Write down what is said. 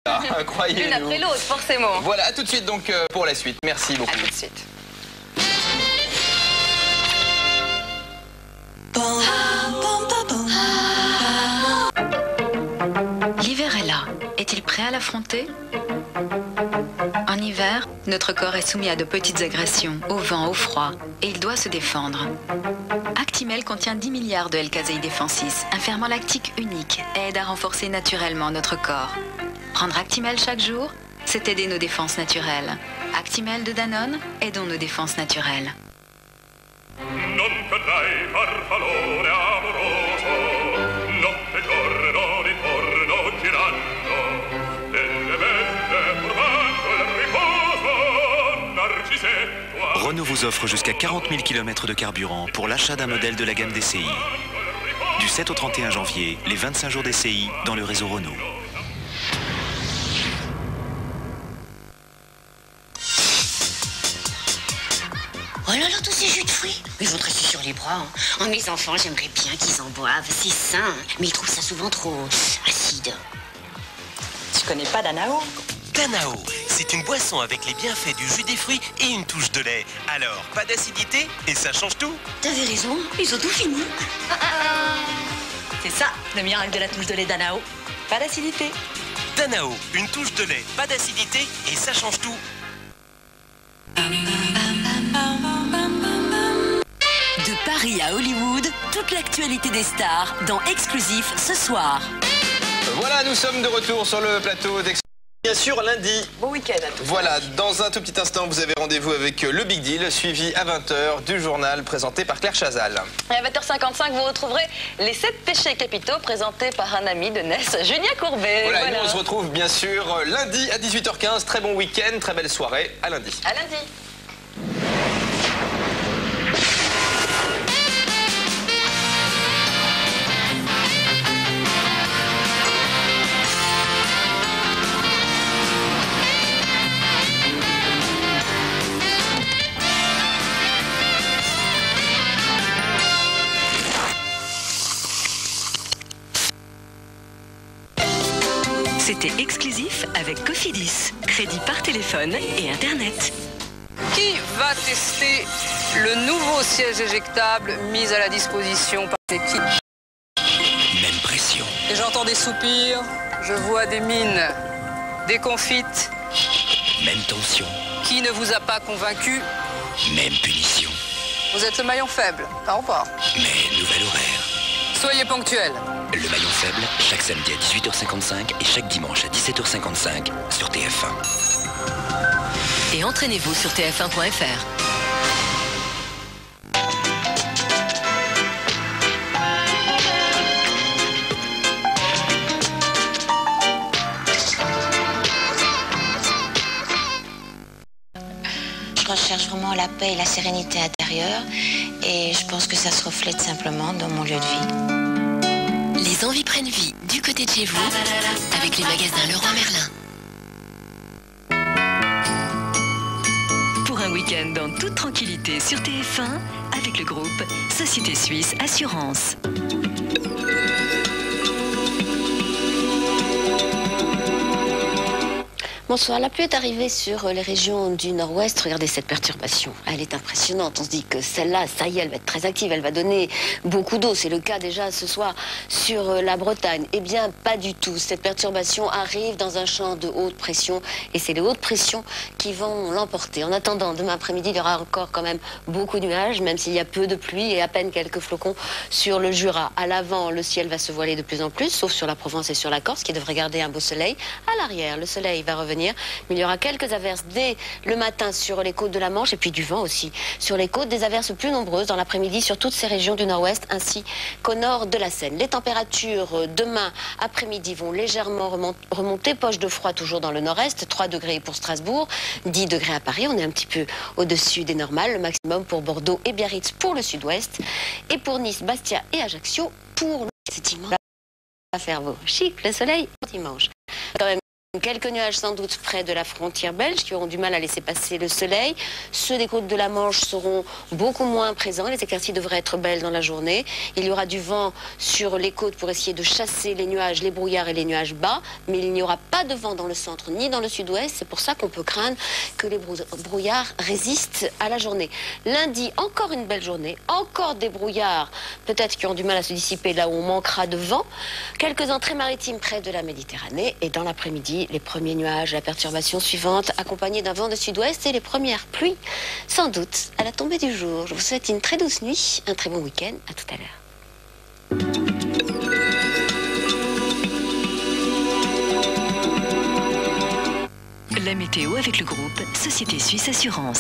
Croyez-nous. L'une après l'autre, forcément. Voilà, à tout de suite donc pour la suite. Merci beaucoup. À tout de suite. L'hiver est là. Est-il prêt à l'affronter? En hiver, notre corps est soumis à de petites agressions, au vent, au froid, et il doit se défendre. Actimel contient 10 milliards de L-caséine défensis, un ferment lactique unique, et aide à renforcer naturellement notre corps. Prendre Actimel chaque jour, c'est aider nos défenses naturelles. Actimel de Danone, aidons nos défenses naturelles. Non potrai far valore amoroso, notte e giorno ritorno girando, delle belle turbando il riposo, Narcisse. Renault vous offre jusqu'à 40 000 km de carburant pour l'achat d'un modèle de la gamme DCI. Du 7 au 31 janvier, les 25 jours DCI dans le réseau Renault. Oh là là, tous ces jus de fruits. Ils vont rester sur les bras. Oh, mes enfants, j'aimerais bien qu'ils en boivent. C'est sain. Mais ils trouvent ça souvent trop acide. Tu connais pas Danao? Danao, c'est une boisson avec les bienfaits du jus des fruits et une touche de lait. Alors, pas d'acidité et ça change tout. T'avais raison, ils ont tout fini. C'est ça, le miracle de la touche de lait Danao. Pas d'acidité. Danao, une touche de lait, pas d'acidité et ça change tout. De Paris à Hollywood, toute l'actualité des stars dans Exclusif ce soir. Voilà, nous sommes de retour sur le plateau d'Exclusif. Bien sûr, lundi. Bon week-end à tous. Voilà, dans un tout petit instant, vous avez rendez-vous avec le Big Deal, suivi à 20h du journal présenté par Claire Chazal. Et à 20h55, vous retrouverez les 7 péchés capitaux présentés par un ami de Ness, Julien Courbet. Voilà, et nous on se retrouve bien sûr lundi à 18h15. Très bon week-end, très belle soirée. À lundi. À lundi. C'était Exclusif avec Cofidis. Crédit par téléphone et Internet. Qui va tester le nouveau siège éjectable mis à la disposition par l'équipe? Même pression. Et j'entends des soupirs, je vois des mines déconfites. Même tension. Qui ne vous a pas convaincu? Même punition. Vous êtes le maillon faible. Au revoir. Mais nouvel horaire. Soyez ponctuels. Le maillon faible, chaque samedi à 18h55 et chaque dimanche à 17h55 sur TF1. Et entraînez-vous sur tf1.fr. Je recherche vraiment la paix et la sérénité intérieure. Et je pense que ça se reflète simplement dans mon lieu de vie. Les envies prennent vie du côté de chez vous avec les magasins Leroy Merlin. Pour un week-end dans toute tranquillité sur TF1 avec le groupe Société Suisse Assurance. Bonsoir, la pluie est arrivée sur les régions du nord-ouest. Regardez cette perturbation, elle est impressionnante. On se dit que celle-là, ça y est, elle va être très active, elle va donner beaucoup d'eau. C'est le cas déjà ce soir sur la Bretagne. Eh bien, pas du tout. Cette perturbation arrive dans un champ de haute pression et c'est les hautes pressions qui vont l'emporter. En attendant, demain après-midi, il y aura encore quand même beaucoup de nuages, même s'il y a peu de pluie et à peine quelques flocons sur le Jura. À l'avant, le ciel va se voiler de plus en plus, sauf sur la Provence et sur la Corse, qui devraient garder un beau soleil. À l'arrière, le soleil va revenir. Mais il y aura quelques averses dès le matin sur les côtes de la Manche et puis du vent aussi sur les côtes, des averses plus nombreuses dans l'après-midi sur toutes ces régions du nord-ouest ainsi qu'au nord de la Seine. Les températures demain après-midi vont légèrement remonter, poche de froid toujours dans le nord-est, 3 degrés pour Strasbourg, 10 degrés à Paris, on est un petit peu au-dessus des normales, le maximum pour Bordeaux et Biarritz pour le sud-ouest et pour Nice, Bastia et Ajaccio pour le dimanche. À faire vos chic, le soleil dimanche. Quand même Quelques nuages sans doute près de la frontière belge qui auront du mal à laisser passer le soleil. Ceux des côtes de la Manche seront beaucoup moins présents. Les éclaircies devraient être belles dans la journée. Il y aura du vent sur les côtes pour essayer de chasser les nuages, les brouillards et les nuages bas. Mais il n'y aura pas de vent dans le centre ni dans le sud-ouest. C'est pour ça qu'on peut craindre que les brouillards résistent à la journée. Lundi, encore une belle journée. Encore des brouillards, peut-être qui ont du mal à se dissiper là où on manquera de vent. Quelques entrées maritimes près de la Méditerranée. Et dans l'après-midi, les premiers nuages, la perturbation suivante, accompagnée d'un vent de sud-ouest et les premières pluies, sans doute, à la tombée du jour. Je vous souhaite une très douce nuit, un très bon week-end. À tout à l'heure. La météo avec le groupe Société Suisse Assurance.